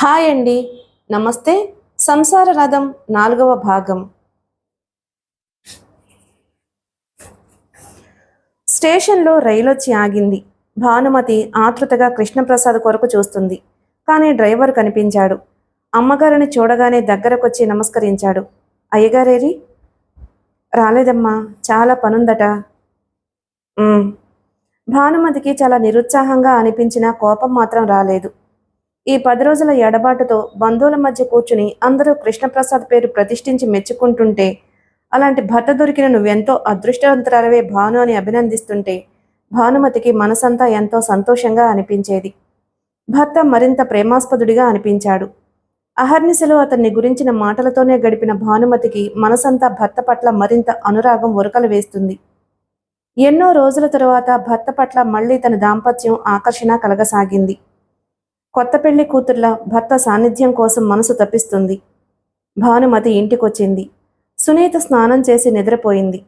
Hi అండి. నమస్తే. సంసార రథం 4వ భాగం. స్టేషన్లో రైలొచ్చి ఆగింది. భానుమతి ఆతృతగా కృష్ణప్రసాద్ కొరకు చూస్తుంది. కానీ డ్రైవర్ కనిపించాడు. అమ్మగారిని చూడగానే దగ్గరకొచ్చి నమస్కరించాడు. అయ్యగారేరి? రాలేదమ్మా, చాలా పనుందట. భానుమతికి చాలా నిరుత్సాహంగా అనిపించిన కోపం మాత్రం రాలేదు. ఈ 10 రోజుల ఎడబాటుతో బంధువుల మధ్య కూర్చుని అందరూ కృష్ణప్రసాద్ పేరు ప్రతిష్ఠించి మెచ్చుకుంటుంటే, అలాంటి భర్త దొరికిన నువ్వెంతో అదృష్టవంతురాలవే భాను అని అభినందిస్తుంటే భానుమతికి మనసంతా ఎంతో సంతోషంగా అనిపించేది. భర్త మరింత ప్రేమాస్పదుడిగా అనిపించాడు. అహర్నిశలు అతన్ని గురించిన మాటలతోనే గడిపిన భానుమతికి మనసంతా భర్త పట్ల మరింత అనురాగం ఉరకలు వేస్తుంది. ఎన్నో రోజుల తరువాత భర్త పట్ల మళ్లీ తన దాంపత్యం ఆకర్షణ కలగసాగింది. కొత్త పెళ్లి కూతుర్ల భర్త సాన్నిధ్యం కోసం మనసు తప్పిస్తుంది. భానుమతి ఇంటికొచ్చింది. సునీత స్నానం చేసి నిద్రపోయింది.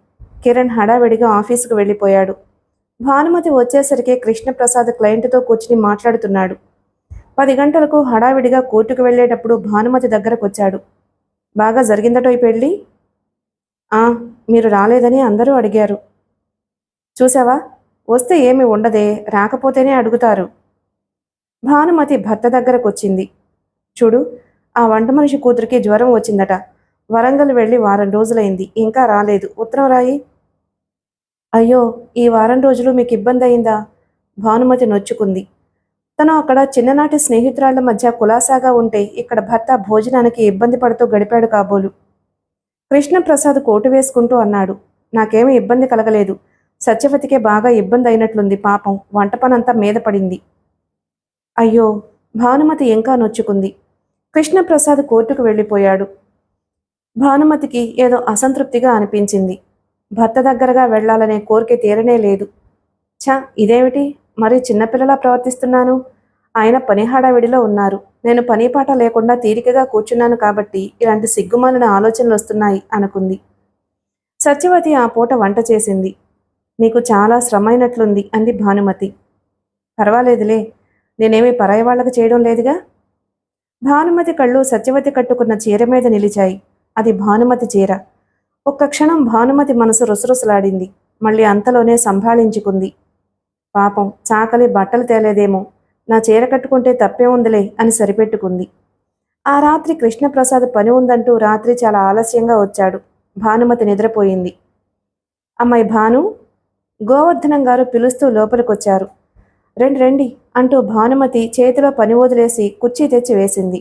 కిరణ్ హడావిడిగా ఆఫీసుకు వెళ్ళిపోయాడు. భానుమతి వచ్చేసరికి కృష్ణప్రసాద్ క్లయింట్తో కూర్చుని మాట్లాడుతున్నాడు. 10 గంటలకు హడావిడిగా కోర్టుకు వెళ్లేటప్పుడు భానుమతి దగ్గరకొచ్చాడు. బాగా జరిగిందటో ఈ పెళ్ళి? మీరు రాలేదని అందరూ అడిగారు. చూసావా, వస్తే ఏమి ఉండదే, రాకపోతేనే అడుగుతారు. భానుమతి భర్త దగ్గరకొచ్చింది. చూడు, ఆ వంట మనిషి కూతురికి జ్వరం వచ్చిందట. వరంగల్ వెళ్ళి వారం రోజులైంది, ఇంకా రాలేదు. ఉత్తరం రాయి. అయ్యో, ఈ వారం రోజులు మీకు ఇబ్బంది అయిందా? భానుమతి నొచ్చుకుంది. తను అక్కడ చిన్ననాటి స్నేహితురాళ్ల మధ్య కులాసాగా ఉంటే ఇక్కడ భర్త భోజనానికి ఇబ్బంది పడుతూ గడిపాడు కాబోలు. కృష్ణప్రసాద్ కోటు వేసుకుంటూ అన్నాడు. నాకేమీ ఇబ్బంది కలగలేదు. సత్యవతికే బాగా ఇబ్బంది అయినట్లుంది. పాపం వంట పనంతా మీద పడింది. అయ్యో, భానుమతి ఇంకా నొచ్చుకుంది. కృష్ణప్రసాద్ కోర్టుకు వెళ్ళిపోయాడు. భానుమతికి ఏదో అసంతృప్తిగా అనిపించింది. భర్త దగ్గరగా వెళ్లాలనే కోరిక తీరనే లేదు. ఇదేమిటి, మరీ చిన్నపిల్లలా ప్రవర్తిస్తున్నాను? ఆయన పని హడావిడిలో ఉన్నారు. నేను పనిపాట లేకుండా తీరికగా కూర్చున్నాను కాబట్టి ఇలాంటి సిగ్గుమాలిన ఆలోచనలు వస్తున్నాయి అనుకుంది. సత్యవతి ఆ పూట వంట చేసింది. నీకు చాలా శ్రమైనట్లుంది అంది భానుమతి. పర్వాలేదులే, నేనేమీ పరాయి వాళ్లకు చేయడం లేదుగా. భానుమతి కళ్ళు సత్యవతి కట్టుకున్న చీర మీద నిలిచాయి. అది భానుమతి చీర. ఒక్క క్షణం భానుమతి మనసు రుసరుసలాడింది. మళ్ళీ అంతలోనే సంభాళించుకుంది. పాపం, చాకలి బట్టలు తేలేదేమో, నా చీర కట్టుకుంటే తప్పే ఉందిలే అని సరిపెట్టుకుంది. ఆ రాత్రి కృష్ణప్రసాద్ పని ఉందంటూ రాత్రి చాలా ఆలస్యంగా వచ్చాడు. భానుమతి నిద్రపోయింది. అమ్మాయి భాను, గోవర్ధనం గారు పిలుస్తూ లోపలికొచ్చారు. రండి రండి అంటూ భానుమతి చేతిలో పని వదిలేసి కుర్చీ తెచ్చి వేసింది.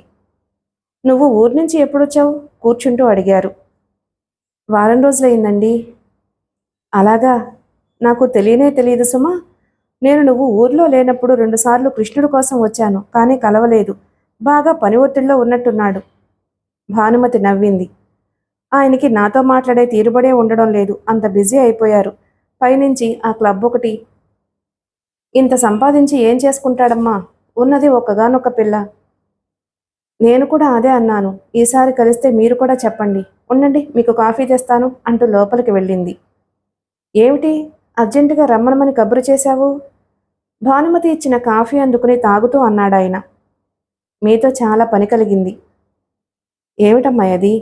నువ్వు ఊరి నుంచి ఎప్పుడొచ్చావు? కూర్చుంటూ అడిగారు. వారం రోజులైందండి. అలాగా, నాకు తెలియనే తెలియదు సుమా. నువ్వు ఊర్లో లేనప్పుడు 2 సార్లు కృష్ణుడి కోసం వచ్చాను, కానీ కలవలేదు. బాగా పని ఒత్తిడిలో ఉన్నట్టున్నాడు. భానుమతి నవ్వింది. ఆయనకి నాతో మాట్లాడే తీరుబడే ఉండడం లేదు, అంత బిజీ అయిపోయారు. పైనుంచి ఆ క్లబ్ ఒకటి. ఇంత సంపాదించి ఏం చేసుకుంటాడమ్మా? ఉన్నది ఒక్కగానొక్క పిల్ల. నేను కూడా అదే అన్నాను. ఈసారి కలిస్తే మీరు కూడా చెప్పండి. ఉండండి, మీకు కాఫీ తెస్తాను అంటూ లోపలికి వెళ్ళింది. ఏమిటి, అర్జెంటుగా రమ్మనమని కబురు చేశావు? భానుమతి ఇచ్చిన కాఫీ అందుకుని తాగుతూ అన్నాడాయన. మీతో చాలా పని కలిగింది. ఏమిటమ్మాయి అది?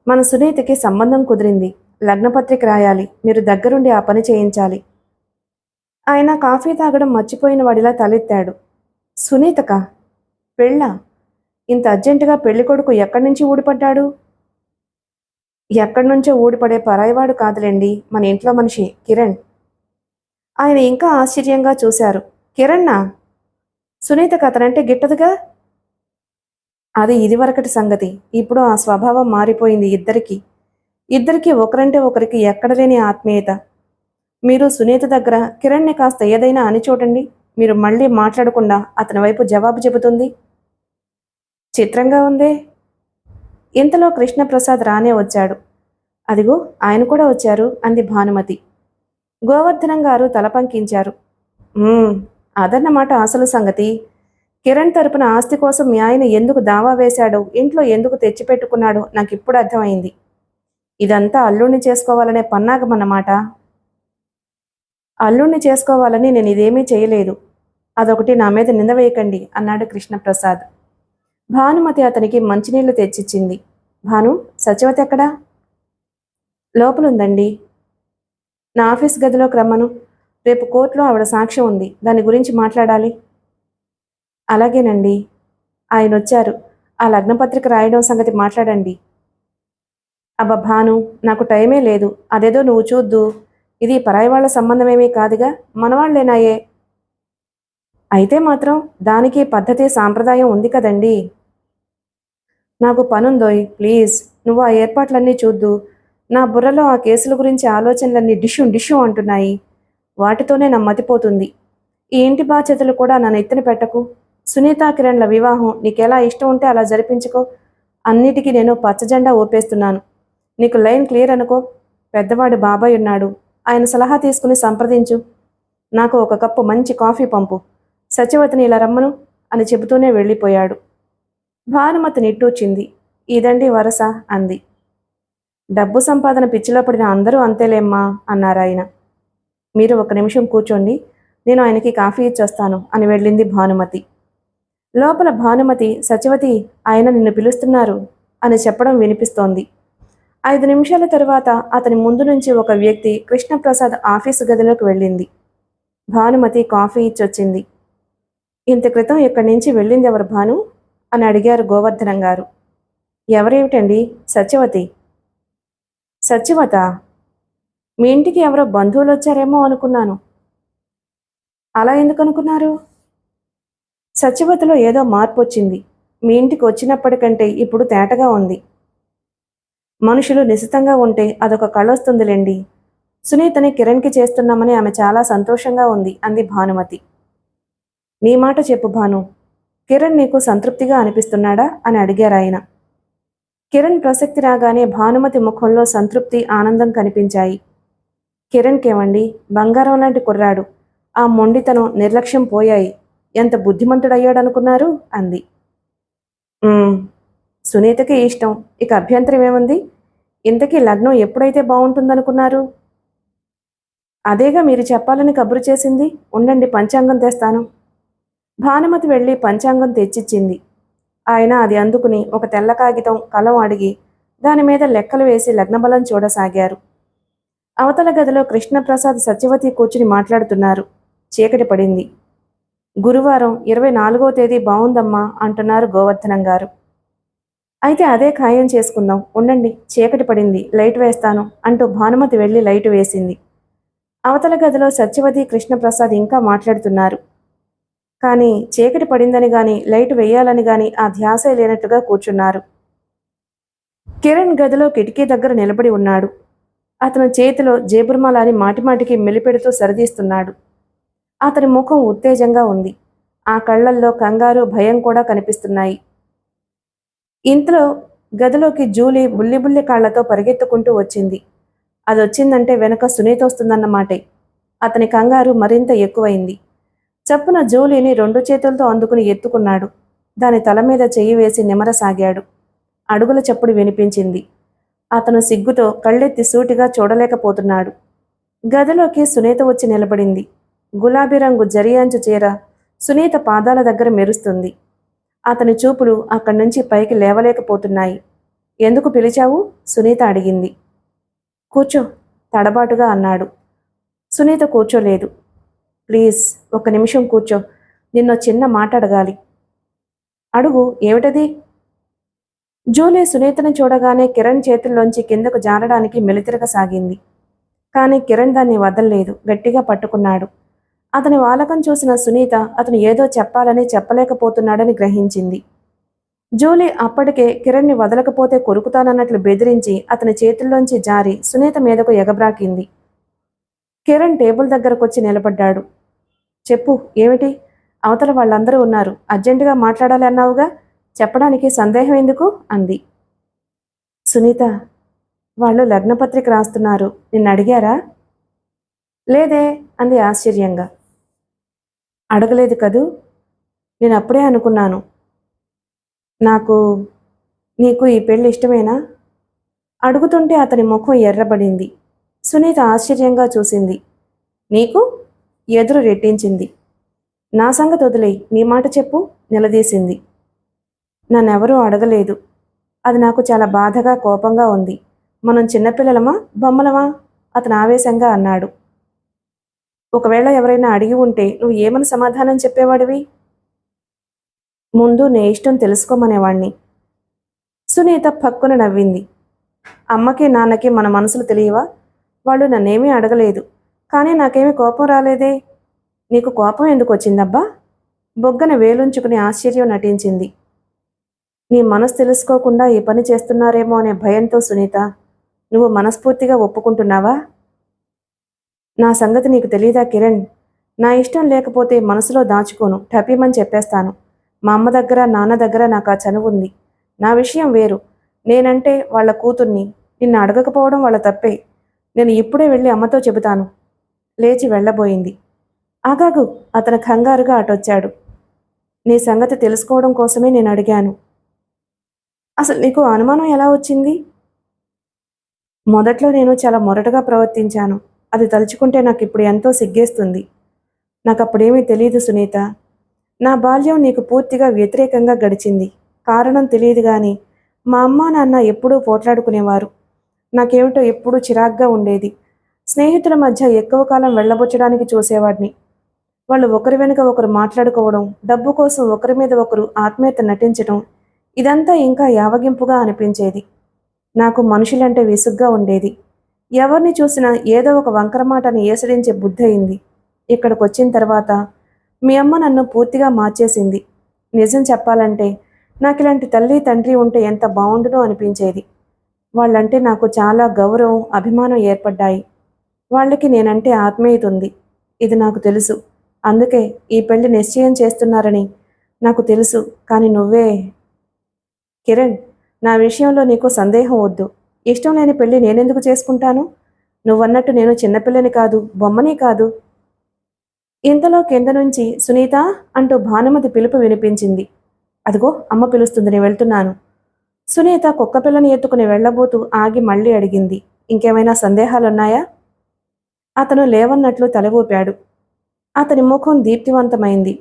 మన సునీతకి సంబంధం కుదిరింది. లగ్నపత్రిక రాయాలి. మీరు దగ్గరుండి ఆ పని చేయించాలి. ఆయన కాఫీ తాగడం మర్చిపోయిన వాడిలా తలెత్తాడు. సునీతకా? పెళ్ళా? ఇంత అర్జెంటుగా పెళ్ళికొడుకు ఎక్కడి నుంచి ఊడిపడ్డాడు? ఎక్కడి నుంచో ఊడిపడే పరాయివాడు కాదులేండి, మన ఇంట్లో మనిషి కిరణ్. ఆయన ఇంకా ఆశ్చర్యంగా చూశారు. కిరణ్నా? సునీతకు అతనంటే గిట్టదుగా. అది ఇదివరకటి సంగతి. ఇప్పుడు ఆ స్వభావం మారిపోయింది ఇద్దరికీ ఒకరంటే ఒకరికి ఎక్కడలేని ఆత్మీయత. మీరు సునీత దగ్గర కిరణ్ని కాస్త ఏదైనా అని చూడండి, మీరు మళ్ళీ మాట్లాడకుండా అతని వైపు జవాబు చెబుతుంది. చిత్రంగా ఉందే. ఇంతలో కృష్ణప్రసాద్ రానే వచ్చాడు. అదిగో, ఆయన కూడా వచ్చారు అంది భానుమతి. గోవర్ధనం గారు తల పంకించారు. అదన్నమాట అసలు సంగతి. కిరణ్ తరపున ఆస్తి కోసం మీ ఆయన ఎందుకు దావా వేశాడో, ఇంట్లో ఎందుకు తెచ్చిపెట్టుకున్నాడో నాకిప్పుడు అర్థమైంది. ఇదంతా అల్లుణ్ణి చేసుకోవాలనే పన్నాగమన్నమాట. అల్లుణ్ణి చేసుకోవాలని నేను ఇదేమీ చేయలేదు. అదొకటి నా మీద నింద వేయకండి అన్నాడు కృష్ణప్రసాద్. భానుమతి అతనికి మంచినీళ్లు తెచ్చిచ్చింది. భాను, సత్యవతి ఎక్కడా? లోపలుందండి. నా ఆఫీస్ గదిలోకి రమ్మను. రేపు కోర్టులో ఆవిడ సాక్ష్యం ఉంది, దాని గురించి మాట్లాడాలి. అలాగేనండి. ఆయనొచ్చారు. ఆ లగ్నపత్రిక రాయడం సంగతి మాట్లాడండి. అబ్బా భాను, నాకు టైమే లేదు. అదేదో నువ్వు చూద్దు. ఇది పరాయి వాళ్ళ సంబంధమేమీ కాదుగా, మనవాళ్లేనాయే. అయితే మాత్రం దానికి పద్ధతి సాంప్రదాయం ఉంది కదండి. నాకు పనుందోయ్, ప్లీజ్ నువ్వు ఆ ఏర్పాట్లన్నీ చూద్దు. నా బుర్రలో ఆ కేసుల గురించి ఆలోచనలన్నీ డిష్యూ డిష్యూ అంటున్నాయి. వాటితోనే నా మతిపోతుంది. ఈ ఇంటి బాధ్యతలు కూడా నన్ను ఎత్తిన పెట్టకు. సునీతా కిరణ్ల వివాహం నీకెలా ఇష్టం ఉంటే అలా జరిపించుకో. అన్నిటికీ నేను పచ్చజెండా ఊపేస్తున్నాను. నీకు లైన్ క్లియర్ అనుకో. పెద్దవాడు బాబాయ్ ఉన్నాడు, ఆయన సలహా తీసుకుని సంప్రదించు. నాకు ఒక కప్పు మంచి కాఫీ పంపు. సత్యవతిని ఇలా రమ్మను అని చెబుతూనే వెళ్ళిపోయాడు. భానుమతి నిట్టూర్చింది. ఇదండి వరస అంది. డబ్బు సంపాదన పిచ్చిలో పడిన అందరూ అంతేలేమ్మా అన్నారాయన. మీరు ఒక నిమిషం కూర్చోండి, నేను ఆయనకి కాఫీ ఇచ్చొస్తాను అని వెళ్ళింది భానుమతి. లోపల భానుమతి, సత్యవతి, ఆయన నిన్ను పిలుస్తున్నారు అని చెప్పడం వినిపిస్తోంది. 5 నిమిషాల తరువాత అతని ముందు నుంచి ఒక వ్యక్తి కృష్ణప్రసాద్ ఆఫీసు గదిలోకి వెళ్ళింది. భానుమతి కాఫీ ఇచ్చొచ్చింది. ఇంత క్రితం ఇక్కడి నుంచి వెళ్ళింది ఎవరు భాను అని అడిగారు గోవర్ధనం గారు. ఎవరేమిటండి? సత్యవతి. సత్యవత? మీ ఇంటికి ఎవరో బంధువులు వచ్చారేమో అనుకున్నాను. అలా ఎందుకు అనుకున్నారు? సత్యవతిలో ఏదో మార్పు వచ్చింది. మీ ఇంటికి వచ్చినప్పటికంటే ఇప్పుడు తేటగా ఉంది. మనుషులు నిశితంగా ఉంటే అదొక కళొస్తుందిలేండి. సునీతని కిరణ్కి చేస్తున్నామని ఆమె చాలా సంతోషంగా ఉంది అంది భానుమతి. నీ మాట చెప్పు భాను, కిరణ్ నీకు సంతృప్తిగా అనిపిస్తున్నాడా అని అడిగారాయన. కిరణ్ ప్రసక్తి రాగానే భానుమతి ముఖంలో సంతృప్తి, ఆనందం కనిపించాయి. కిరణ్కేమండి, బంగారం లాంటి కుర్రాడు. ఆ మొండితనం, నిర్లక్ష్యం పోయాయి. ఎంత బుద్ధిమంతుడయ్యాడనుకున్నారు అంది. సునీతకి ఇష్టం, ఇక అభ్యంతరం ఏముంది? ఇంతకీ లగ్నం ఎప్పుడైతే బాగుంటుందనుకున్నారు? అదేగా మీరు చెప్పాలని కబురు చేసింది. ఉండండి, పంచాంగం తెస్తాను. భానుమతి వెళ్ళి పంచాంగం తెచ్చిచ్చింది. ఆయన అది అందుకుని ఒక తెల్ల కాగితం, కలం అడిగి దాని మీద లెక్కలు వేసి లగ్నబలం చూడసాగారు. అవతల గదిలో కృష్ణప్రసాద్, సత్యవతి కూర్చుని మాట్లాడుతున్నారు. చీకటి పడింది. గురువారం 24వ తేదీ బావుందమ్మా అంటున్నారు గోవర్ధనం గారు. అయితే అదే ఖాయం చేసుకుందాం. ఉండండి, చీకటి పడింది, లైట్ వేస్తాను అంటూ భానుమతి వెళ్ళి లైటు వేసింది. అవతల గదిలో సత్యవతి, కృష్ణప్రసాద్ ఇంకా మాట్లాడుతున్నారు. కానీ చీకటి పడిందని గాని లైటు వేయాలని గాని ఆ ధ్యాసే లేనట్టుగా కూర్చున్నారు. కిరణ్ గదిలో కిటికీ దగ్గర నిలబడి ఉన్నాడు. అతను చేతిలో జేబుర్మాలని మాటిమాటికి మెలిపెడుతూ సరిదీస్తున్నాడు. అతని ముఖం ఉత్తేజంగా ఉంది. ఆ కళ్లల్లో కంగారు, భయం కూడా కనిపిస్తున్నాయి. ఇంతలో గదిలోకి జూలీ బుల్లిబుల్లి కాళ్లతో పరిగెత్తుకుంటూ వచ్చింది. అదొచ్చిందంటే వెనక సునీత వస్తుందన్నమాటే. అతని కంగారు మరింత ఎక్కువైంది. చప్పున జూలీని 2 చేతులతో అందుకుని ఎత్తుకున్నాడు. దాని తల మీద చెయ్యి వేసి నిమరసాగాడు. అడుగుల చప్పుడు వినిపించింది. అతను సిగ్గుతో కళ్ళెత్తి సూటిగా చూడలేకపోతున్నాడు. గదిలోకి సునీత వచ్చి నిలబడింది. గులాబీ రంగు జరియాంచు చీర సునీత పాదాల దగ్గర మెరుస్తుంది. అతని చూపులు అక్కడి నుంచి పైకి లేవలేకపోతున్నాయి. ఎందుకు పిలిచావు? సునీత అడిగింది. కూర్చో, తడబాటుగా అన్నాడు. సునీత కూర్చోలేదు. ప్లీజ్, 1 నిమిషం కూర్చో, నిన్నో చిన్న మాట అడగాలి. అడుగు, ఏమిటది? జూలీ సునీతను చూడగానే కిరణ్ చేతుల్లోంచి కిందకు జారడానికి మెలితిరగసాగింది. కానీ కిరణ్ దాన్ని వదల్లేదు, గట్టిగా పట్టుకున్నాడు. అతని వాలకం చూసిన సునీత అతను ఏదో చెప్పాలని చెప్పలేకపోతున్నాడని గ్రహించింది. జూలీ అప్పటికే కిరణ్ని వదలకపోతే కొరుకుతానన్నట్లు బెదిరించి అతని చేతుల్లోంచి జారి సునీత మీదకు ఎగబ్రాకింది. కిరణ్ టేబుల్ దగ్గరకొచ్చి నిలబడ్డాడు. చెప్పు, ఏమిటి? అవతల వాళ్ళందరూ ఉన్నారు, అర్జెంటుగా మాట్లాడాలి అన్నావుగా, చెప్పడానికి సందేహం ఎందుకు అంది. సునీత, వాళ్ళు లగ్నపత్రిక రాస్తున్నారు, నిన్ను అడిగారా? లేదే అంది ఆశ్చర్యంగా. అడగలేదు కదూ? నేను అప్పుడే అనుకున్నాను. నీకు ఈ పెళ్లి ఇష్టమేనా? అడుగుతుంటే అతని ముఖం ఎర్రబడింది. సునీత ఆశ్చర్యంగా చూసింది. నీకు? ఎదురు రెట్టించింది. నా సంగతి వదిలేయ్, నీ మాట చెప్పు నిలదీసింది. నన్నెవరూ అడగలేదు. అది నాకు చాలా బాధగా కోపంగా ఉంది. మనం చిన్నపిల్లలమా బొమ్మలమా? అతను ఆవేశంగా అన్నాడు. ఒకవేళ ఎవరైనా అడిగి ఉంటే నువ్వు ఏమని సమాధానం చెప్పేవాడివి? ముందు నీ ఇష్టం తెలుసుకోమనేవాణ్ణి. సునీత పక్కున నవ్వింది. అమ్మకి నాన్నకి మన మనసులు తెలియవా? వాళ్ళు నన్నేమీ అడగలేదు. కానీ నాకేమీ కోపం రాలేదే. నీకు కోపం ఎందుకు వచ్చిందబ్బా? బొగ్గన వేలుంచుకుని ఆశ్చర్యం నటించింది. నీ మనసు తెలుసుకోకుండా ఈ పని చేస్తున్నారేమో అనే భయంతో సునీత. నువ్వు మనస్ఫూర్తిగా ఒప్పుకుంటున్నావా? నా సంగతి నీకు తెలీదా కిరణ్? నా ఇష్టం లేకపోతే మనసులో దాచుకోను, టపీమని చెప్పేస్తాను. మా అమ్మ దగ్గర నాన్న దగ్గర నాకు ఆ చనువుంది. నా విషయం వేరు. నేనంటే వాళ్ళ కూతుర్ని. నిన్ను అడగకపోవడం వాళ్ళ తప్పే. నేను ఇప్పుడే వెళ్ళి అమ్మతో చెబుతాను. లేచి వెళ్ళబోయింది. ఆగాగు, అతను కంగారుగా అటొచ్చాడు. నీ సంగతి తెలుసుకోవడం కోసమే నేను అడిగాను. అసలు నీకు అనుమానం ఎలా వచ్చింది? మొదట్లో నేను చాలా మొరటుగా ప్రవర్తించాను. అది తలుచుకుంటే నాకు ఇప్పుడు ఎంతో సిగ్గేస్తుంది. నాకప్పుడేమీ తెలియదు సునీత. నా బాల్యం నీకు పూర్తిగా వ్యతిరేకంగా గడిచింది. కారణం తెలియదు గాని మా అమ్మ నాన్న ఎప్పుడూ పోట్లాడుకునేవారు. నాకేమిటో ఎప్పుడూ చిరాగ్గా ఉండేది. స్నేహితుల మధ్య ఎక్కువ కాలం వెళ్ళబుచ్చడానికి చూసేవాడిని. వాళ్ళు ఒకరి వెనుక ఒకరు మాట్లాడుకోవడం, డబ్బు కోసం ఒకరి మీద ఒకరు ఆత్మీయత నటించడం, ఇదంతా ఇంకా యావగింపుగా అనిపించేది. నాకు మనుషులంటే విసుగ్గా ఉండేది. ఎవరిని చూసినా ఏదో ఒక వంకర మాటని ఏసడించే బుద్ధి అయింది. ఇక్కడికొచ్చిన తర్వాత మీ అమ్మ నన్ను పూర్తిగా మార్చేసింది. నిజం చెప్పాలంటే నాకు ఇలాంటి తల్లి తండ్రి ఉంటే ఎంత బాగుండునో అనిపించేది. వాళ్ళంటే నాకు చాలా గౌరవం, అభిమానం ఏర్పడ్డాయి. వాళ్ళకి నేనంటే ఆత్మీయత ఉంది. ఇది నాకు తెలుసు. అందుకే ఈ పెళ్లి నిశ్చయం చేస్తున్నారని నాకు తెలుసు. కానీ నువ్వే కిరణ్, నా విషయంలో నీకు సందేహం వద్దు. ఇష్టం లేని పెళ్లి నేనెందుకు చేసుకుంటాను? నువ్వన్నట్టు నేను చిన్నపిల్లని కాదు, బొమ్మని కాదు. ఇంతలో కింద నుంచి సునీత అంటూ భానుమతి పిలుపు వినిపించింది. అదిగో అమ్మ పిలుస్తుంది, నేను వెళ్తున్నాను. సునీత కుక్కపిల్లని ఎత్తుకుని వెళ్లబోతూ ఆగి మళ్ళీ అడిగింది. ఇంకేమైనా సందేహాలున్నాయా? అతను లేవన్నట్లు తల ఊపాడు. అతని ముఖం దీప్తివంతమైంది.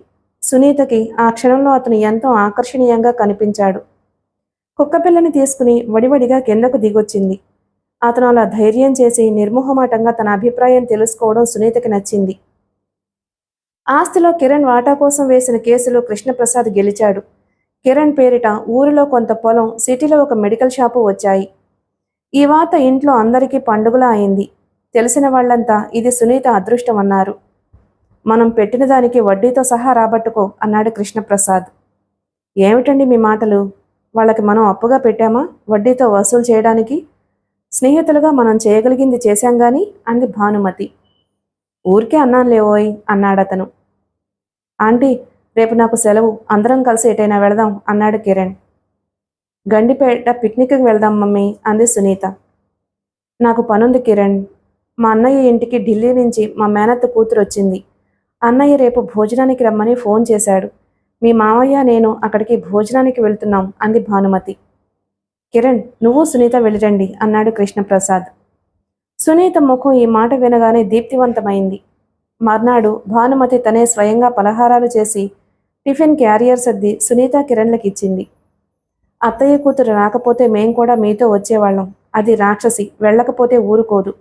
సునీతకి ఆ క్షణంలో అతను ఎంతో ఆకర్షణీయంగా కనిపించాడు. కుక్కపిల్లని తీసుకుని వడివడిగా కిందకు దిగొచ్చింది. అతను అలా ధైర్యం చేసి నిర్మోహమాటంగా తన అభిప్రాయం తెలుసుకోవడం సునీతకి నచ్చింది. ఆస్తిలో కిరణ్ వాటా కోసం వేసిన కేసులో కృష్ణప్రసాద్ గెలిచాడు. కిరణ్ పేరిట ఊరిలో కొంత పొలం, సిటీలో ఒక మెడికల్ షాపు వచ్చాయి. ఈ వార్త ఇంట్లో అందరికీ పండుగలా అయింది. తెలిసిన వాళ్లంతా ఇది సునీత అదృష్టం అన్నారు. మనం పెట్టిన దానికి వడ్డీతో సహా రాబట్టుకో అన్నాడు కృష్ణప్రసాద్. ఏమిటండి మీ మాటలు? వాళ్ళకి మనం అప్పుగా పెట్టామా వడ్డీతో వసూలు చేయడానికి? స్నేహితులుగా మనం చేయగలిగింది చేశాం గాని అంది భానుమతి. ఊరికే అన్నానులేవోయ్ అన్నాడతను. ఆంటీ, రేపు నాకు సెలవు, అందరం కలిసి ఎటైనా వెళదాం అన్నాడు కిరణ్. గండిపేట పిక్నిక్కి వెళ్దాం మమ్మీ అంది సునీత. నాకు పనుంది కిరణ్. మా అన్నయ్య ఇంటికి ఢిల్లీ నుంచి మా మేనత్త కూతురు వచ్చింది. అన్నయ్య రేపు భోజనానికి రమ్మని ఫోన్ చేశాడు. మీ మామయ్య నేను అక్కడికి భోజనానికి వెళ్తున్నాం అంది భానుమతి. కిరణ్, నువ్వు సునీత వెళ్ళిరండి అన్నాడు కృష్ణప్రసాద్. సునీత ముఖం ఈ మాట వినగానే దీప్తివంతమైంది. మర్నాడు భానుమతి తనే స్వయంగా పలహారాలు చేసి టిఫిన్ క్యారియర్ సర్ది సునీత కిరణ్లకిచ్చింది. అత్తయ్య కూతురు రాకపోతే మేం కూడా మీతో వచ్చేవాళ్ళం. అది రాక్షసి, వెళ్ళకపోతే ఊరుకోదు.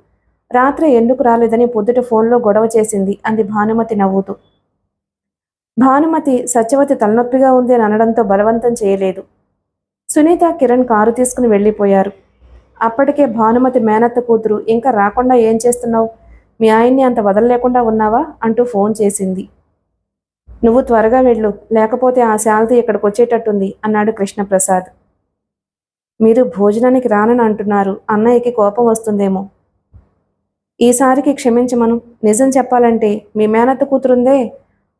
రాత్రి ఎందుకు రాలేదని పొద్దుట ఫోన్లో గొడవ చేసింది అంది భానుమతి నవ్వుతూ. భానుమతి సత్యవతి తలనొప్పిగా ఉంది అని అనడంతో బలవంతం చేయలేదు. సునీత కిరణ్ కారు తీసుకుని వెళ్ళిపోయారు. అప్పటికే భానుమతి మేనత్త కూతురు ఇంకా రాకుండా ఏం చేస్తున్నావు? మీ ఆయన్ని అంత వదలలేకుండా ఉన్నావా అంటూ ఫోన్ చేసింది. నువ్వు త్వరగా వెళ్ళు, లేకపోతే ఆ శాలరీ ఇక్కడికి వచ్చేటట్టుంది అన్నాడు కృష్ణప్రసాద్. మీరు భోజనానికి రానని అంటున్నారు. అన్నయ్యకి కోపం వస్తుందేమో. ఈసారికి క్షమించమను. నిజం చెప్పాలంటే మీ మేనత్త కూతురుందే,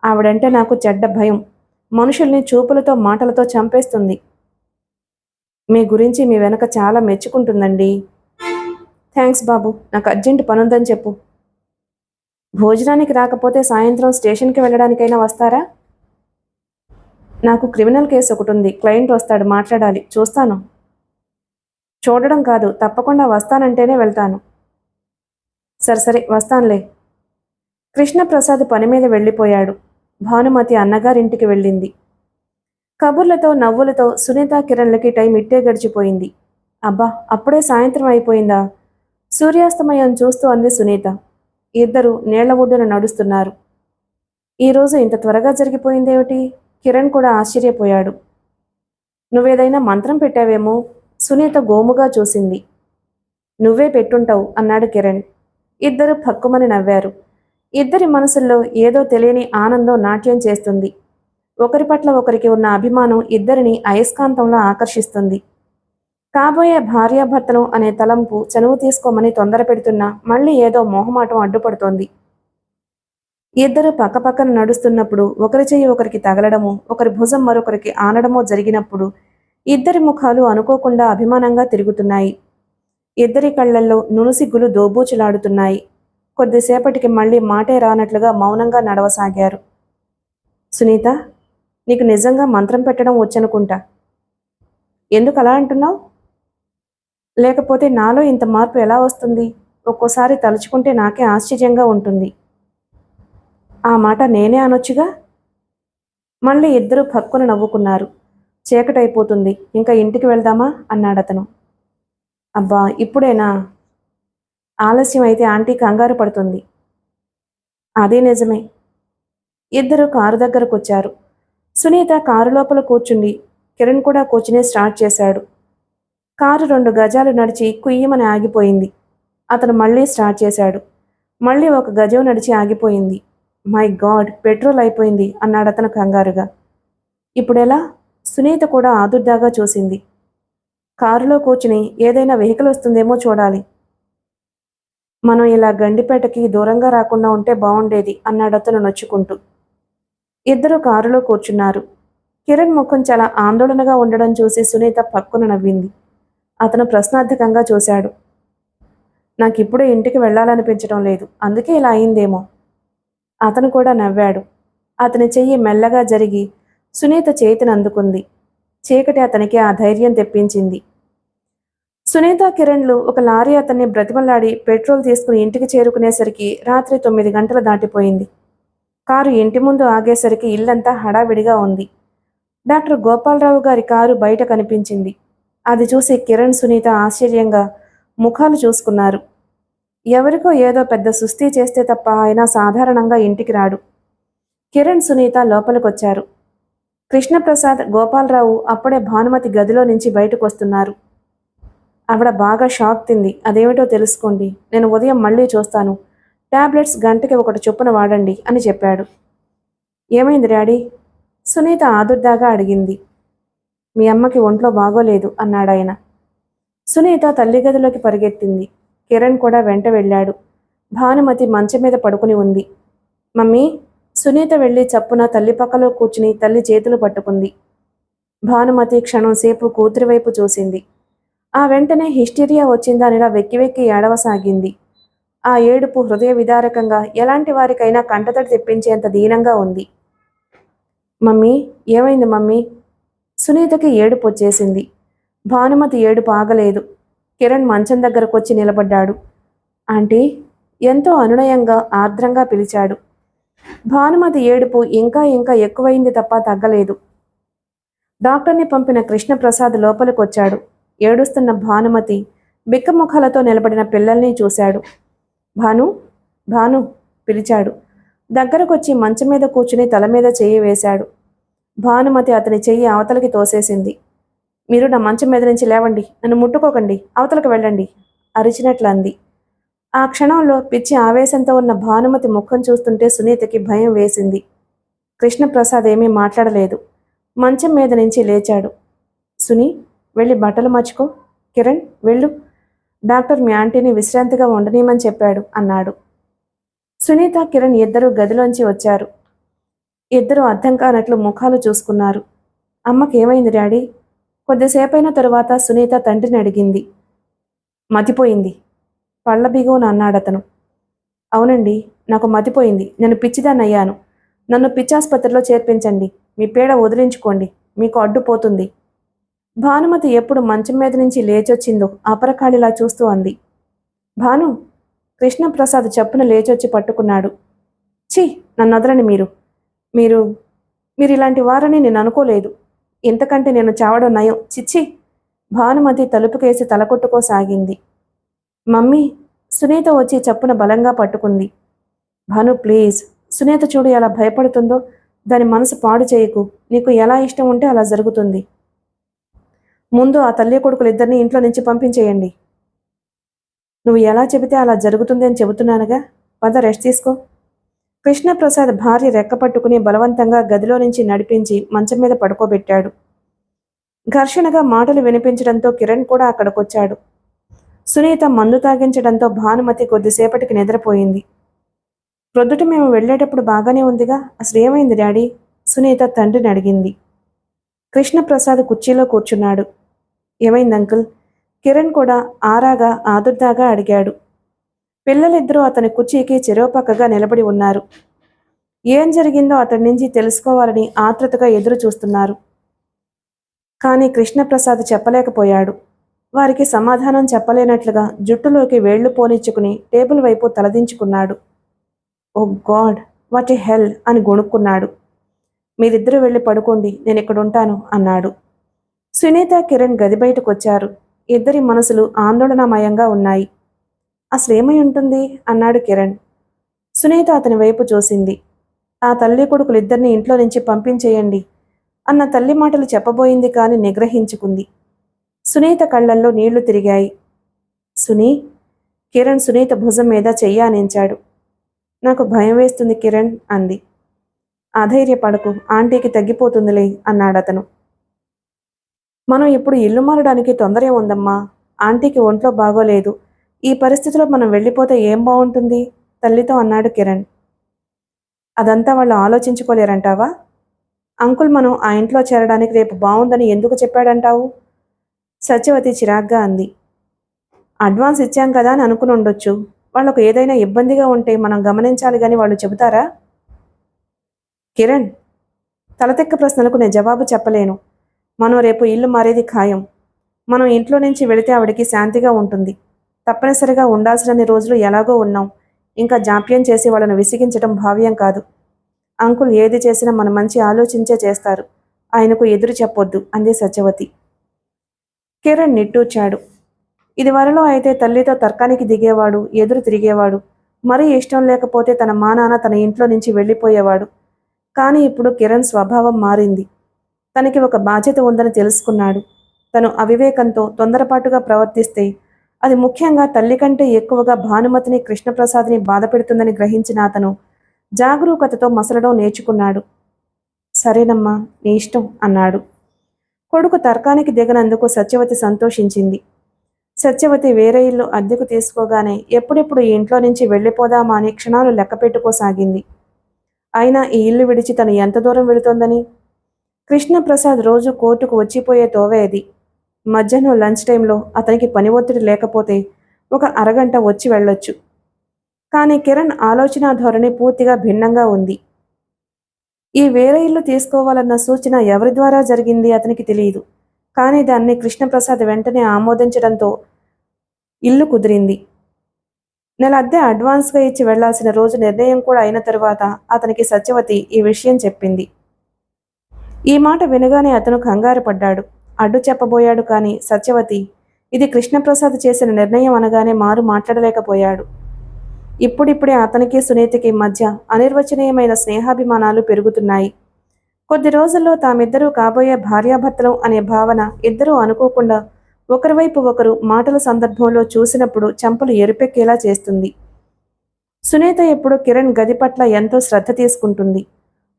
ఆవిడంటే నాకు చెడ్డ భయం. మనుషుల్ని చూపులతో మాటలతో చంపేస్తుంది. మీ గురించి మీ వెనక చాలా మెచ్చుకుంటుందండి. థ్యాంక్స్ బాబు, నాకు అర్జెంట్ పనుందని చెప్పు. భోజనానికి రాకపోతే సాయంత్రం స్టేషన్కి వెళ్ళడానికైనా వస్తారా? నాకు క్రిమినల్ కేసు ఒకటి ఉంది. క్లయింట్ వస్తాడు, మాట్లాడాలి. చూస్తాను. చూడడం కాదు, తప్పకుండా వస్తానంటేనే వెళ్తాను. సరే వస్తానులే. కృష్ణప్రసాద్ పని మీద వెళ్ళిపోయాడు. భానుమతి అన్నగారింటికి వెళ్ళింది. కబుర్లతో నవ్వులతో సునీత కిరణ్లకి టైం ఇట్టే గడిచిపోయింది. అబ్బా, అప్పుడే సాయంత్రం అయిపోయిందా? సూర్యాస్తమయం చూస్తూ అంది సునీత. ఇద్దరు నీళ్ల ఒడ్డున నడుస్తున్నారు. ఈరోజు ఇంత త్వరగా జరిగిపోయిందేమిటి? కిరణ్ కూడా ఆశ్చర్యపోయాడు. నువ్వేదైనా మంత్రం పెట్టావేమో? సునీత గోముగా చూసింది. నువ్వే పెట్టుంటావు అన్నాడు కిరణ్. ఇద్దరు పక్కుమని నవ్వారు. ఇద్దరి మనసుల్లో ఏదో తెలియని ఆనందం నాట్యం చేస్తుంది. ఒకరి పట్ల ఒకరికి ఉన్న అభిమానం ఇద్దరిని అయస్కాంతంలో ఆకర్షిస్తుంది. కాబోయే భార్యాభర్తలు అనే తలంపు చనువు తీసుకోమని తొందర పెడుతున్నా మళ్ళీ ఏదో మోహమాటం అడ్డుపడుతోంది. ఇద్దరు పక్కపక్కన నడుస్తున్నప్పుడు ఒకరి చెయ్యి ఒకరికి తగలడము, ఒకరి భుజం మరొకరికి ఆనడమో జరిగినప్పుడు ఇద్దరి ముఖాలు అనుకోకుండా అభిమానంగా తిరుగుతున్నాయి. ఇద్దరి కళ్లల్లో నునుసిగ్గులు దోబూచులాడుతున్నాయి. కొద్దిసేపటికి మళ్ళీ మాటే రానట్లుగా మౌనంగా నడవసాగారు. సునీత, నీకు నిజంగా మంత్రం పెట్టడం వచ్చనుకుంటా. ఎందుకు అలా అంటున్నావు? లేకపోతే నాలో ఇంత మార్పు ఎలా వస్తుంది? ఒక్కోసారి తలుచుకుంటే నాకే ఆశ్చర్యంగా ఉంటుంది. ఆ మాట నేనే అనొచ్చుగా. మళ్ళీ ఇద్దరూ పక్కున నవ్వుకున్నారు. చీకటైపోతుంది, ఇంకా ఇంటికి వెళ్దామా అన్నాడతను. అబ్బా, ఇప్పుడేనా? ఆలస్యం అయితే ఆంటీ కంగారు పడుతుంది. అదే నిజమే. ఇద్దరు కారు దగ్గరకొచ్చారు. సునీత కారు లోపల కూర్చుండి కిరణ్ కూడా కూర్చుని స్టార్ట్ చేశాడు. కారు 2 గజాలు నడిచి కుయ్యమని ఆగిపోయింది. అతను మళ్ళీ స్టార్ట్ చేశాడు. మళ్ళీ 1 గజం నడిచి ఆగిపోయింది. మై గాడ్, పెట్రోల్ అయిపోయింది అన్నాడతను కంగారుగా. ఇప్పుడెలా? సునీత కూడా ఆదుర్దాగా చూసింది. కారులో కూర్చుని ఏదైనా వెహికల్ వస్తుందేమో చూడాలి. మనం ఇలా గండిపేటకి దూరంగా రాకుండా ఉంటే బాగుండేది అన్నాడతను నొచ్చుకుంటూ. ఇద్దరు కారులో కూర్చున్నారు. కిరణ్ ముఖం చాలా ఆందోళనగా ఉండడం చూసి సునీత పక్కున నవ్వింది. అతను ప్రశ్నార్థకంగా చూశాడు. నాకిప్పుడే ఇంటికి వెళ్ళాలనిపించడం లేదు, అందుకే ఇలా అయిందేమో. అతను కూడా నవ్వాడు. అతని చెయ్యి మెల్లగా జరిగి సునీత చేతిని అందుకుంది. చీకటి అతనికి ఆ ధైర్యం తెప్పించింది. సునీత కిరణ్లు ఒక లారీ అతన్ని బ్రతిమలాడి పెట్రోల్ తీసుకుని ఇంటికి చేరుకునేసరికి రాత్రి 9 గంటలు దాటిపోయింది. కారు ఇంటి ముందు ఆగేసరికి ఇల్లంతా హడావిడిగా ఉంది. డాక్టర్ గోపాలరావు గారి కారు బయట కనిపించింది. అది చూసి కిరణ్, సునీత ఆశ్చర్యంగా ముఖాలు చూసుకున్నారు. ఎవరికో ఏదో పెద్ద సుస్థి చేస్తే తప్ప ఆయన సాధారణంగా ఇంటికి రాడు. కిరణ్, సునీత లోపలికొచ్చారు. కృష్ణప్రసాద్, గోపాలరావు అప్పుడే భానుమతి గదిలో నుంచి బయటకు వస్తున్నారు. ఆవిడ బాగా షాక్ తింది. అదేమిటో తెలుసుకోండి. నేను ఉదయం మళ్ళీ చూస్తాను. టాబ్లెట్స్ గంటకి 1 చొప్పున వాడండి అని చెప్పాడు. ఏమైంది డాడీ? సునీత ఆదుర్దాగా అడిగింది. మీ అమ్మకి ఒంట్లో బాగోలేదు అన్నాడాయన. సునీత తల్లి గదిలోకి పరిగెత్తింది. కిరణ్ కూడా వెంట వెళ్ళాడు. భానుమతి మంచం మీద పడుకుని ఉంది. మమ్మీ, సునీత వెళ్ళి చప్పున తల్లి పక్కలో కూర్చుని తల్లి చేతులు పట్టుకుంది. భానుమతి క్షణం సేపు కూతురి వైపు చూసింది. ఆ వెంటనే హిస్టీరియా వచ్చిందానిలా వెక్కి వెక్కి ఏడవసాగింది. ఆ ఏడుపు హృదయ విదారకంగా ఎలాంటి వారికైనా కంటతడి తెప్పించేంత దీనంగా ఉంది. మమ్మీ, ఏమైంది మమ్మీ? సునీతకి ఏడుపు వచ్చేసింది. భానుమతి ఏడుపు ఆగలేదు. కిరణ్ మంచం దగ్గరకొచ్చి నిలబడ్డాడు. ఆంటీ, ఎంతో అనునయంగా ఆర్ద్రంగా పిలిచాడు. భానుమతి ఏడుపు ఇంకా ఇంకా ఎక్కువైంది తప్ప తగ్గలేదు. డాక్టర్ని పంపిన కృష్ణప్రసాద్ లోపలికొచ్చాడు. ఏడుస్తున్న భానుమతి బిక్కముఖాలతో నిలబడిన పిల్లల్ని చూశాడు. భాను, భాను పిలిచాడు. దగ్గరకొచ్చి మంచం మీద కూర్చుని తల మీద చెయ్యి వేశాడు. భానుమతి అతని చెయ్యి అవతలకి తోసేసింది. మీరు నా మంచం మీద నుంచి లేవండి, నన్ను ముట్టుకోకండి, అవతలకు వెళ్ళండి అరిచినట్లు అంది. ఆ క్షణంలో పిచ్చి ఆవేశంతో ఉన్న భానుమతి ముఖం చూస్తుంటే సునీతకి భయం వేసింది. కృష్ణప్రసాద్ ఏమీ మాట్లాడలేదు. మంచం మీద నుంచి లేచాడు. సునీ, వెళ్ళి బట్టలు మార్చుకో. కిరణ్, వెళ్ళు. డాక్టర్ మీ ఆంటీని విశ్రాంతిగా ఉండనీయమని చెప్పాడు అన్నాడు. సునీత, కిరణ్ ఇద్దరూ గదిలోంచి వచ్చారు. ఇద్దరూ అర్థం కానట్లు ముఖాలు చూసుకున్నారు. అమ్మకేమైంది డాడీ? కొద్దిసేపైన తరువాత సునీత తండ్రిని అడిగింది. మతిపోయింది, పళ్ళ బిగువున అన్నాడతను. అవునండి, నాకు మతిపోయింది. నేను పిచ్చిదాన్నయ్యాను. నన్ను పిచ్చాసుపత్రిలో చేర్పించండి. మీ పీడ వదిలించుకోండి, మీకు అడ్డుపోతుంది. భానుమతి ఎప్పుడు మంచం మీద నుంచి లేచొచ్చిందో అపరకాళిలా చూస్తూ అంది. భాను! కృష్ణప్రసాద్ చప్పున లేచొచ్చి పట్టుకున్నాడు. ఛీ, నన్ను వదలండి. మీరు మీరు మీరు ఇలాంటి వారని నేను అనుకోలేదు. ఇంతకంటే నేను చావడం నయం. చిచ్చి! భానుమతి తలుపుకేసి తలకొట్టుకోసాగింది. మమ్మీ! సునీత వచ్చి చప్పున బలంగా పట్టుకుంది. భాను ప్లీజ్! సునీత చూడు ఎలా భయపడుతుందో. దాని మనసు పాడు చేయకు. నీకు ఎలా ఇష్టం ఉంటే అలా జరుగుతుంది. ముందు ఆ తల్లి కొడుకులిద్దరినీ ఇంట్లో నుంచి పంపించేయండి. నువ్వు ఎలా చెబితే అలా జరుగుతుంది అని చెబుతున్నానుగా. పద రెస్ట్ తీసుకో. కృష్ణప్రసాద్ భార్య రెక్కపట్టుకుని బలవంతంగా గదిలో నుంచి నడిపించి మంచం మీద పడుకోబెట్టాడు. ఘర్షణగా మాటలు వినిపించడంతో కిరణ్ కూడా అక్కడికొచ్చాడు. సునీత మందు తాగించడంతో భానుమతి కొద్దిసేపటికి నిద్రపోయింది. ప్రొద్దుట మేము వెళ్లేటప్పుడు బాగానే ఉందిగా, అసలు ఏమైంది డాడీ? సునీత తండ్రిని అడిగింది. కృష్ణప్రసాద్ కుర్చీలో కూర్చున్నాడు. ఏమైంది అంకుల్? కిరణ్ కూడా ఆరాగా ఆదుర్దాగా అడిగాడు. పిల్లలిద్దరూ అతని కుర్చీకి చెరోపక్కగా నిలబడి ఉన్నారు. ఏం జరిగిందో అతడి నుంచి తెలుసుకోవాలని ఆతృతగా ఎదురు చూస్తున్నారు. కానీ కృష్ణప్రసాద్ చెప్పలేకపోయాడు. వారికి సమాధానం చెప్పలేనట్లుగా జుట్టులోకి వేళ్లు పోనిచ్చుకుని టేబుల్ వైపు తలదించుకున్నాడు. ఓ గాడ్, వాట్ ఏ హెల్ అని గొణుక్కున్నాడు. మీరిద్దరూ వెళ్ళి పడుకోండి, నేను ఇక్కడుంటాను అన్నాడు. సునీత, కిరణ్ గది బయటకొచ్చారు. ఇద్దరి మనసులు ఆందోళనమయంగా ఉన్నాయి. అసలేమై ఉంటుంది అన్నాడు కిరణ్. సునీత అతని వైపు చూసింది. ఆ తల్లి కొడుకులిద్దరినీ ఇంట్లో నుంచి పంపించేయండి అన్న తల్లి మాటలు చెప్పబోయింది కాని నిగ్రహించుకుంది. సునీత కళ్లల్లో నీళ్లు తిరిగాయి. సునీ! కిరణ్ సునీత భుజం మీద చెయ్యానించాడు. నాకు భయం వేస్తుంది కిరణ్ అంది. అధైర్యపడకు, ఆంటీకి తగ్గిపోతుందిలే అన్నాడతను. మనం ఇప్పుడు ఇల్లు మారడానికి తొందరే ఉందమ్మా. ఆంటీకి ఒంట్లో బాగోలేదు. ఈ పరిస్థితిలో మనం వెళ్ళిపోతే ఏం బాగుంటుంది తల్లితో అన్నాడు కిరణ్. అదంతా వాళ్ళు ఆలోచించుకోలేరంటావా? అంకుల్ మనం ఆ ఇంట్లో చేరడానికి రేపు బాగుందని ఎందుకు చెప్పాడంటావు? సత్యవతి చిరాగ్గా అంది. అడ్వాన్స్ ఇచ్చాం కదా అని అనుకుని ఉండొచ్చు. వాళ్లకు ఏదైనా ఇబ్బందిగా ఉంటే మనం గమనించాలి గాని వాళ్ళు చెబుతారా? కిరణ్, తలతెక్క ప్రశ్నలకు నేను జవాబు చెప్పలేను. మనం రేపు ఇల్లు మారేది ఖాయం. మనం ఇంట్లో నుంచి వెళితే ఆవిడికి శాంతిగా ఉంటుంది. తప్పనిసరిగా ఉండాల్సినన్ని రోజులు ఎలాగో ఉన్నాం. ఇంకా జాప్యం చేసి వాళ్ళను విసిగించడం భావ్యం కాదు. అంకుల్ ఏది చేసినా మన మంచి ఆలోచించే చేస్తారు. ఆయనకు ఎదురు చెప్పొద్దు అంది సత్యవతి. కిరణ్ నిట్టూర్చాడు. ఇదివరలో అయితే తల్లితో తర్కానికి దిగేవాడు, ఎదురు తిరిగేవాడు. మరీ ఇష్టం లేకపోతే తన మానాన తన ఇంట్లో నుంచి వెళ్ళిపోయేవాడు. కానీ ఇప్పుడు కిరణ్ స్వభావం మారింది. తనకి ఒక బాధ్యత ఉందని తెలుసుకున్నాడు. తను అవివేకంతో తొందరపాటుగా ప్రవర్తిస్తే అది ముఖ్యంగా తల్లి కంటే ఎక్కువగా భానుమతిని, కృష్ణప్రసాద్ని బాధ పెడుతుందని గ్రహించిన అతను జాగరూకతతో మసలడం నేర్చుకున్నాడు. సరేనమ్మా, నీ ఇష్టం అన్నాడు. కొడుకు తర్కానికి దిగనందుకు సత్యవతి సంతోషించింది. సత్యవతి వేరే ఇల్లు అద్దెకు తీసుకోగానే ఎప్పుడెప్పుడు ఈ ఇంట్లో నుంచి వెళ్ళిపోదామా అని క్షణాలు లెక్క పెట్టుకోసాగింది. అయినా ఈ ఇల్లు విడిచి తను ఎంత దూరం వెళుతోందని? కృష్ణప్రసాద్ రోజు కోర్టుకు వచ్చిపోయే తోవే అది. మధ్యాహ్నం లంచ్ టైంలో అతనికి పని ఒత్తిడి లేకపోతే ఒక అరగంట వచ్చి వెళ్ళొచ్చు. కానీ కిరణ్ ఆలోచన ధోరణి పూర్తిగా భిన్నంగా ఉంది. ఈ వేరే ఇల్లు తీసుకోవాలన్న సూచన ఎవరి ద్వారా జరిగింది అతనికి తెలియదు. కానీ దాన్ని కృష్ణప్రసాద్ వెంటనే ఆమోదించడంతో ఇల్లు కుదిరింది. నెల అద్దె అడ్వాన్స్గా ఇచ్చి వెళ్లాల్సిన రోజు నిర్ణయం కూడా అయిన తరువాత అతనికి సత్యవతి ఈ విషయం చెప్పింది. ఈ మాట వినగానే అతను కంగారు పడ్డాడు. అడ్డు చెప్పబోయాడు కానీ సత్యవతి ఇది కృష్ణప్రసాద్ చేసిన నిర్ణయం అనగానే మారు మాట్లాడలేకపోయాడు. ఇప్పుడిప్పుడే అతనికి సునీతకి మధ్య అనిర్వచనీయమైన స్నేహాభిమానాలు పెరుగుతున్నాయి. కొద్ది రోజుల్లో తామిద్దరూ కాబోయే భార్యాభర్తలం అనే భావన ఇద్దరూ అనుకోకుండా ఒకరివైపు ఒకరు మాటల సందర్భంలో చూసినప్పుడు చెంపలు ఎరుపెక్కేలా చేస్తుంది. సునీత ఎప్పుడు కిరణ్ గది పట్ల ఎంతో శ్రద్ధ తీసుకుంటుంది.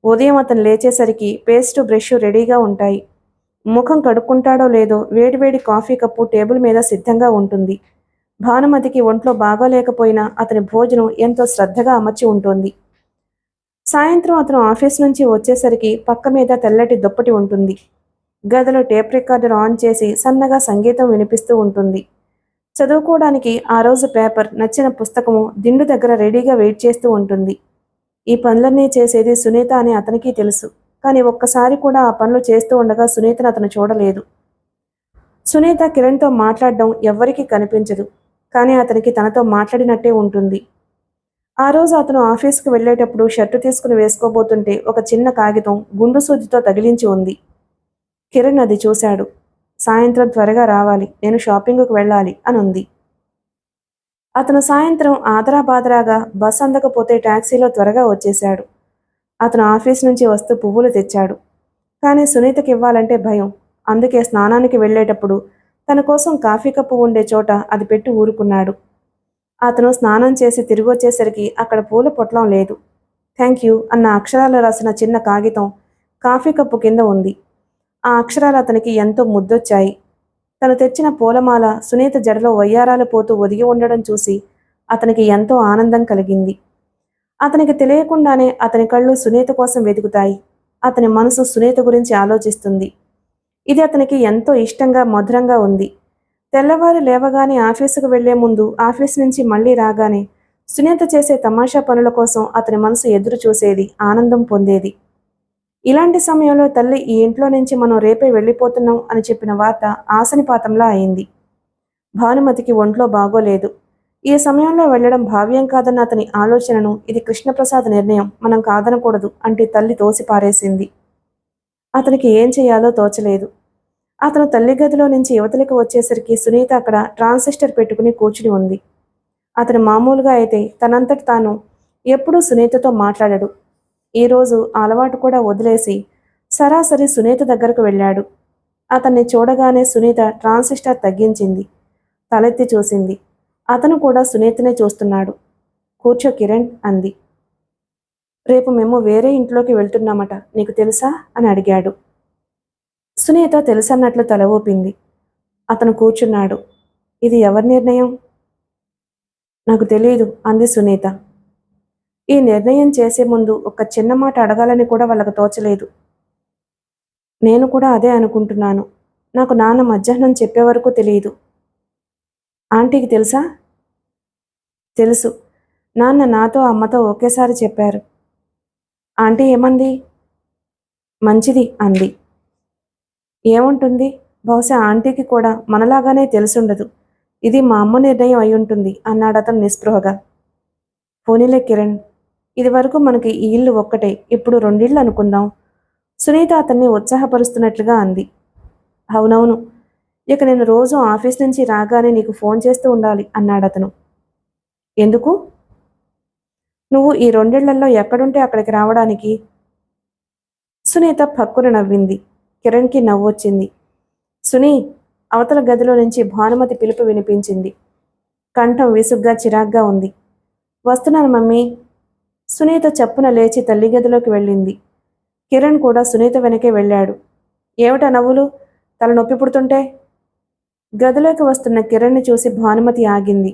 ఉదయం అతను లేచేసరికి పేస్టు, బ్రష్ రెడీగా ఉంటాయి. ముఖం కడుక్కుంటాడో లేదో వేడివేడి కాఫీ కప్పు టేబుల్ మీద సిద్ధంగా ఉంటుంది. భానుమతికి ఒంట్లో బాగాలేకపోయినా అతని భోజనం ఎంతో శ్రద్ధగా అమర్చి ఉంటుంది. సాయంత్రం అతను ఆఫీస్ నుంచి వచ్చేసరికి పక్క మీద తెల్లటి దుప్పటి ఉంటుంది. గదిలో టేప్ రికార్డర్ ఆన్ చేసి సన్నగా సంగీతం వినిపిస్తూ ఉంటుంది. చదువుకోవడానికి ఆ రోజు పేపర్, నచ్చిన పుస్తకము దిండు దగ్గర రెడీగా వెయిట్ చేస్తూ ఉంటుంది. ఈ పనులన్నీ చేసేది సునీత అని అతనికి తెలుసు. కానీ ఒక్కసారి కూడా ఆ పనులు చేస్తూ ఉండగా సునీతను అతను చూడలేదు. సునీత కిరణ్తో మాట్లాడడం ఎవ్వరికీ కనిపించదు. కానీ అతనికి తనతో మాట్లాడినట్టే ఉంటుంది. ఆ రోజు అతను ఆఫీస్కి వెళ్ళేటప్పుడు షర్టు తీసుకుని వేసుకోబోతుంటే ఒక చిన్న కాగితం గుండు సూదితో తగిలించి ఉంది. కిరణ్ అది చూశాడు. సాయంత్రం త్వరగా రావాలి, నేను షాపింగ్కు వెళ్ళాలి అని ఉంది. అతను సాయంత్రం ఆదరాబాదరాగా బస్ అందకపోతే టాక్సీలో త్వరగా వచ్చేశాడు. అతను ఆఫీస్ నుంచి వస్తూ పువ్వులు తెచ్చాడు. కానీ సునీతకి ఇవ్వాలంటే భయం. అందుకే స్నానానికి వెళ్ళేటప్పుడు తన కోసం కాఫీ కప్పు ఉండే చోట అది పెట్టి ఊరుకున్నాడు. అతను స్నానం చేసి తిరిగొచ్చేసరికి అక్కడ పూల పొట్లం లేదు. థ్యాంక్ యూ అన్న అక్షరాలు రాసిన చిన్న కాగితం కాఫీ కప్పు కింద ఉంది. ఆ అక్షరాలు అతనికి ఎంతో ముద్దొచ్చాయి. తను తెచ్చిన పూలమాల సునీత జడలో వయ్యారాలు పోతూ ఒదిగి ఉండడం చూసి అతనికి ఎంతో ఆనందం కలిగింది. అతనికి తెలియకుండానే అతని కళ్ళు సునీత కోసం వెతుకుతాయి. అతని మనసు సునీత గురించి ఆలోచిస్తుంది. ఇది అతనికి ఎంతో ఇష్టంగా మధురంగా ఉంది. తెల్లవారు లేవగానే ఆఫీసుకు వెళ్లే ముందు, ఆఫీస్ నుంచి మళ్లీ రాగానే సునీత చేసే తమాషా పనుల కోసం అతని మనసు ఎదురు చూసేది, ఆనందం పొందేది. ఇలాంటి సమయంలో తల్లి ఈ ఇంట్లో నుంచి మనం రేపే వెళ్ళిపోతున్నాం అని చెప్పిన వార్త ఆశనిపాతంలా అయింది. భానుమతికి ఒంట్లో బాగోలేదు. ఈ సమయంలో వెళ్లడం భావ్యం కాదన్న అతని ఆలోచనను ఇది కృష్ణప్రసాద్ నిర్ణయం, మనం కాదనకూడదు అంటే తల్లి తోసిపారేసింది. అతనికి ఏం చేయాలో తోచలేదు. అతను తల్లి గదిలో నుంచి యువతలకు వచ్చేసరికి సునీత అక్కడ ట్రాన్సిస్టర్ పెట్టుకుని కూర్చుని ఉంది. అతను మామూలుగా అయితే తనంతటి తాను ఎప్పుడూ సునీతతో మాట్లాడడు. ఈరోజు ఆ అలవాటు కూడా వదిలేసి సరాసరి సునీత దగ్గరకు వెళ్ళాడు. అతన్ని చూడగానే సునీత ట్రాన్సిస్టర్ తగ్గించింది. తలెత్తి చూసింది. అతను కూడా సునీతనే చూస్తున్నాడు. కూర్చో కిరణ్ అంది. రేపు మేము వేరే ఇంట్లోకి వెళ్తున్నామట, నీకు తెలుసా అని అడిగాడు. సునీత తెలుసన్నట్లు తల ఊపింది. అతను కూర్చున్నాడు. ఇది ఎవరి నిర్ణయం? నాకు తెలియదు అంది సునీత. ఈ నిర్ణయం చేసే ముందు ఒక చిన్న మాట అడగాలని కూడా వాళ్ళకు తోచలేదు. నేను కూడా అదే అనుకుంటున్నాను. నాకు నాన్న మధ్యాహ్నం చెప్పే వరకు తెలియదు. ఆంటీకి తెలుసా? తెలుసు. నాన్న నాతో అమ్మతో ఒకేసారి చెప్పారు. ఆంటీ ఏమంది? మంచిది అంది. ఏముంటుంది? బహుశా ఆంటీకి కూడా మనలాగానే తెలుసుండదు. ఇది మా అమ్మ నిర్ణయం అయి ఉంటుంది అన్నాడు అతను నిస్పృహగా. పోనీలే కిరణ్, ఇది వరకు మనకి ఈ ఇల్లు ఒక్కటే, ఇప్పుడు రెండిళ్ళు అనుకుందాం. సునీత అతన్ని ఉత్సాహపరుస్తున్నట్లుగా అంది. అవునవును, ఇక నేను రోజు ఆఫీస్ నుంచి రాగానే నీకు ఫోన్ చేస్తూ ఉండాలి అన్నాడతను. ఎందుకు? నువ్వు ఈ రెండేళ్లలో ఎక్కడుంటే అక్కడికి రావడానికి. సునీత పక్కున నవ్వింది. కిరణ్కి నవ్వొచ్చింది. సునీ, అవతల గదిలో నుంచి భానుమతి పిలుపు వినిపించింది. కంఠం విసుగ్గా చిరాగ్గా ఉంది. వస్తున్నాను మమ్మీ. సునీత చప్పున లేచి తల్లి గదిలోకి వెళ్ళింది. కిరణ్ కూడా సునీత వెనకే వెళ్ళాడు. ఏమిటా నవ్వులు? తల నొప్పి పుడుతుంటే? గదిలోకి వస్తున్న కిరణ్ని చూసి భానుమతి ఆగింది.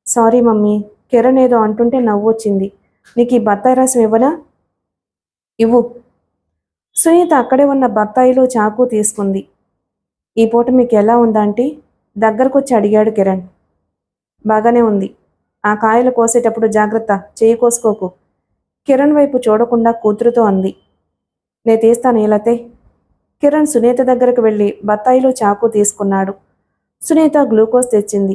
సారీ మమ్మీ, కిరణ్ ఏదో అంటుంటే నవ్వొచ్చింది. నీకు ఈ బత్తాయి రసం ఇవ్వనా? ఇవ్వు. సునీత అక్కడే ఉన్న బత్తాయిలో చాకు తీసుకుంది. ఈ పూట మీకు ఎలా ఉందాంటీ? దగ్గరకొచ్చి అడిగాడు కిరణ్. బాగానే ఉంది. ఆ కాయలు కోసేటప్పుడు జాగ్రత్త, చేయి కోసుకోకు. కిరణ్ వైపు చూడకుండా కూతురుతో అంది. నే తీస్తాను ఇలాతే. కిరణ్ సునీత దగ్గరకు వెళ్ళి బత్తాయిలో చాకు తీసుకున్నాడు. సునీత గ్లూకోజ్ తెచ్చింది.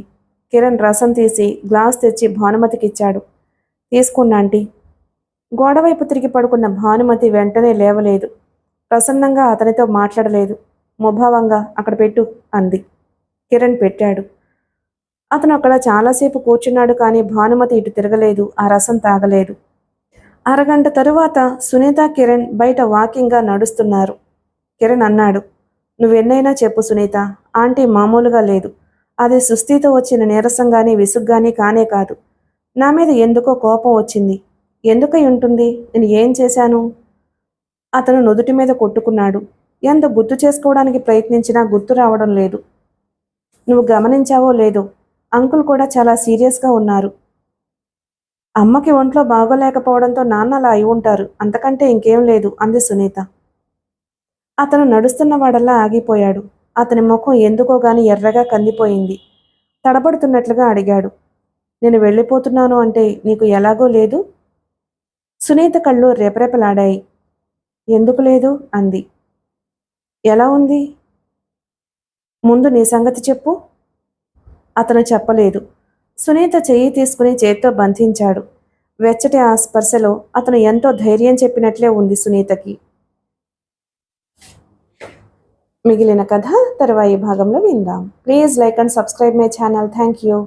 కిరణ్ రసం తీసి గ్లాస్ తెచ్చి భానుమతికిచ్చాడు. తీసుకున్నాంటీ. గోడవైపు తిరిగి పడుకున్న భానుమతి వెంటనే లేవలేదు. ప్రసన్నంగా అతనితో మాట్లాడలేదు. ముభావంగా అక్కడ పెట్టు అంది. కిరణ్ పెట్టాడు. అతను అక్కడ చాలాసేపు కూర్చున్నాడు. కానీ భానుమతి ఇటు తిరగలేదు, ఆ రసం తాగలేదు. అరగంట తరువాత సునీత కిరణ్ బయట వాకింగ్గా నడుస్తున్నారు. కిరణ్ అన్నాడు, నువ్వెన్నైనా చెప్పు సునీత, ఆంటీ మామూలుగా లేదు. అది సుస్థితో వచ్చిన నీరసంగాని విసుగ్గాని కానే కాదు. నా మీద ఎందుకో కోపం వచ్చింది. ఎందుకై ఉంటుంది? నేను ఏం చేశాను? అతను నుదుటి మీద కొట్టుకున్నాడు. ఎంత గుర్తు చేసుకోవడానికి ప్రయత్నించినా గుర్తు రావడం లేదు. నువ్వు గమనించావో లేదో, అంకుల్ కూడా చాలా సీరియస్గా ఉన్నారు. అమ్మకి ఒంట్లో బాగోలేకపోవడంతో నాన్న అలా అయి ఉంటారు, అంతకంటే ఇంకేం లేదు అంది సునీత. అతను నడుస్తున్నవాడల్లా ఆగిపోయాడు. అతని ముఖం ఎందుకో గాని ఎర్రగా కందిపోయింది. తడబడుతున్నట్లుగా అడిగాడు, నేను వెళ్ళిపోతున్నాను అంటే నీకు ఎలాగో లేదు? సునీత కళ్ళు రెపరెపలాడాయి. ఎందుకు లేదు అంది. ఎలా ఉంది? ముందు నీ సంగతి చెప్పు. అతను చెప్పలేదు. సునీత చెయ్యి తీసుకుని చేత్తో బంధించాడు. వెచ్చటి ఆ స్పర్శలో అతను ఎంతో ధైర్యం చెప్పినట్లే ఉంది సునీతకి. మిగిలిన కథ తర్వాయి భాగంలో విందాం. Please like and subscribe my channel. Thank you.